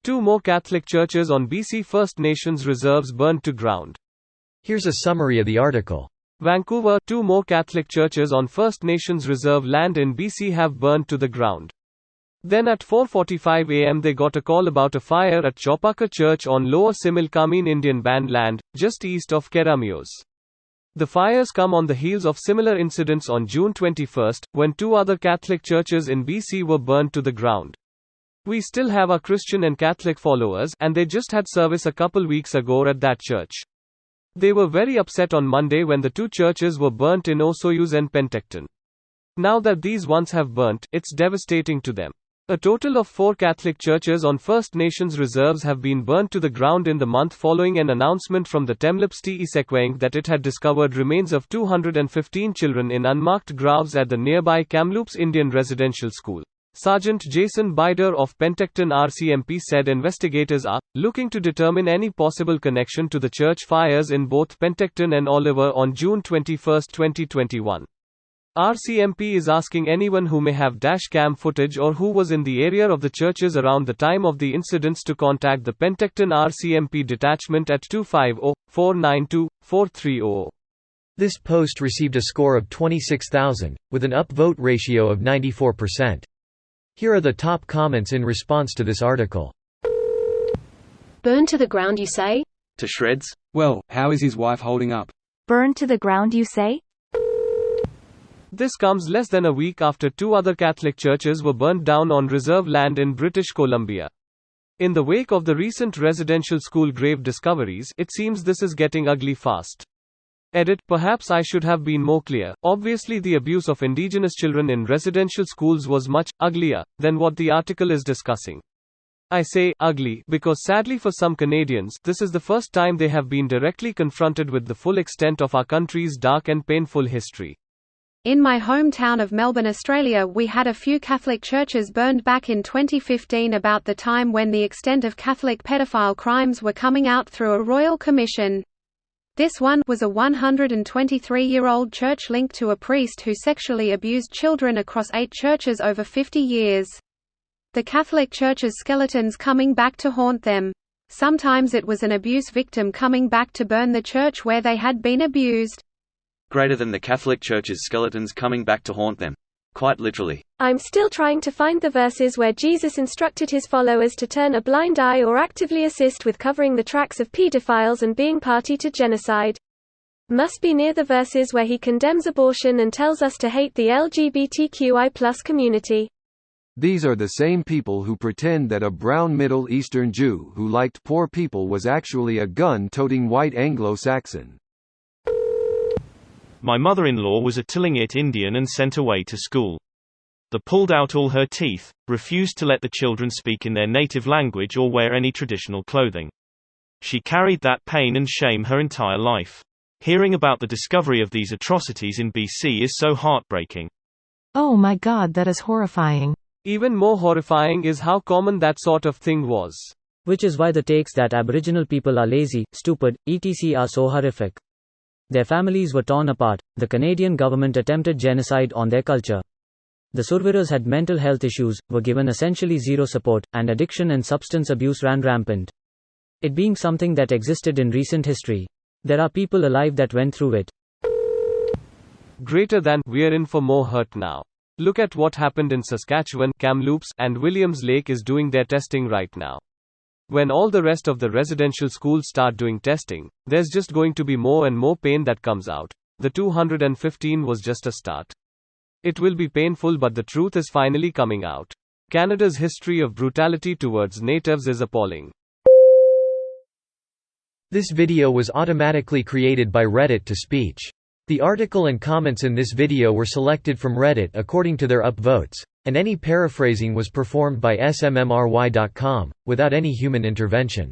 2 more Catholic churches on BC First Nations reserves burned to ground. Here's a summary of the article. Vancouver, 2 more Catholic churches on First Nations reserve land in BC have burned to the ground. Then at 4:45 am they got a call about a fire at Chopaka Church on Lower Similkameen Indian Band land, just east of Keramios. The fires come on the heels of similar incidents on June 21, when 2 other Catholic churches in BC were burned to the ground. We still have our Christian and Catholic followers, and they just had service a couple weeks ago at that church. They were very upset on Monday when the 2 churches were burnt in Osoyoos and Penticton. Now that these ones have burnt, it's devastating to them. A total of 4 Catholic churches on First Nations reserves have been burnt to the ground in the month following an announcement from the Temlip's Te-Isekweng that it had discovered remains of 215 children in unmarked graves at the nearby Kamloops Indian Residential School. Sergeant Jason Bider of Penticton RCMP said investigators are looking to determine any possible connection to the church fires in both Penticton and Oliver on June 21, 2021. RCMP is asking anyone who may have dash-cam footage or who was in the area of the churches around the time of the incidents to contact the Penticton RCMP detachment at 250-492-4300. This post received a score of 26,000, with an upvote ratio of 94%. Here are the top comments in response to this article. Burn to the ground, you say? To shreds? Well, how is his wife holding up? Burn to the ground, you say? This comes less than a week after 2 other Catholic churches were burned down on reserve land in British Columbia. In the wake of the recent residential school grave discoveries, it seems this is getting ugly fast. Edit, perhaps I should have been more clear. Obviously, the abuse of Indigenous children in residential schools was much uglier than what the article is discussing. I say ugly because sadly for some Canadians, this is the first time they have been directly confronted with the full extent of our country's dark and painful history. In my hometown of Melbourne, Australia, we had a few Catholic churches burned back in 2015, about the time when the extent of Catholic pedophile crimes were coming out through a royal commission. This one was a 123-year-old church linked to a priest who sexually abused children across 8 churches over 50 years. The Catholic Church's skeletons coming back to haunt them. Sometimes it was an abuse victim coming back to burn the church where they had been abused. Greater than the Catholic Church's skeletons coming back to haunt them. Quite literally. I'm still trying to find the verses where Jesus instructed his followers to turn a blind eye or actively assist with covering the tracks of pedophiles and being party to genocide. Must be near the verses where he condemns abortion and tells us to hate the LGBTQI+ community. These are the same people who pretend that a brown Middle Eastern Jew who liked poor people was actually a gun-toting white Anglo-Saxon. My mother-in-law was a Tlingit Indian and sent away to school. They pulled out all her teeth, refused to let the children speak in their native language or wear any traditional clothing. She carried that pain and shame her entire life. Hearing about the discovery of these atrocities in BC is so heartbreaking. Oh my God, that is horrifying. Even more horrifying is how common that sort of thing was. Which is why the takes that Aboriginal people are lazy, stupid, etc. are so horrific. Their families were torn apart, the Canadian government attempted genocide on their culture. The Surviras had mental health issues, were given essentially zero support, and addiction and substance abuse ran rampant. It being something that existed in recent history. There are people alive that went through it. Greater than, we're in for more hurt now. Look at what happened in Saskatchewan, Kamloops, and Williams Lake is doing their testing right now. When all the rest of the residential schools start doing testing, there's just going to be more and more pain that comes out. The 215 was just a start. It will be painful, but the truth is finally coming out. Canada's history of brutality towards natives is appalling. This video was automatically created by Reddit to speech. The article and comments in this video were selected from Reddit according to their upvotes, and any paraphrasing was performed by smmry.com, without any human intervention.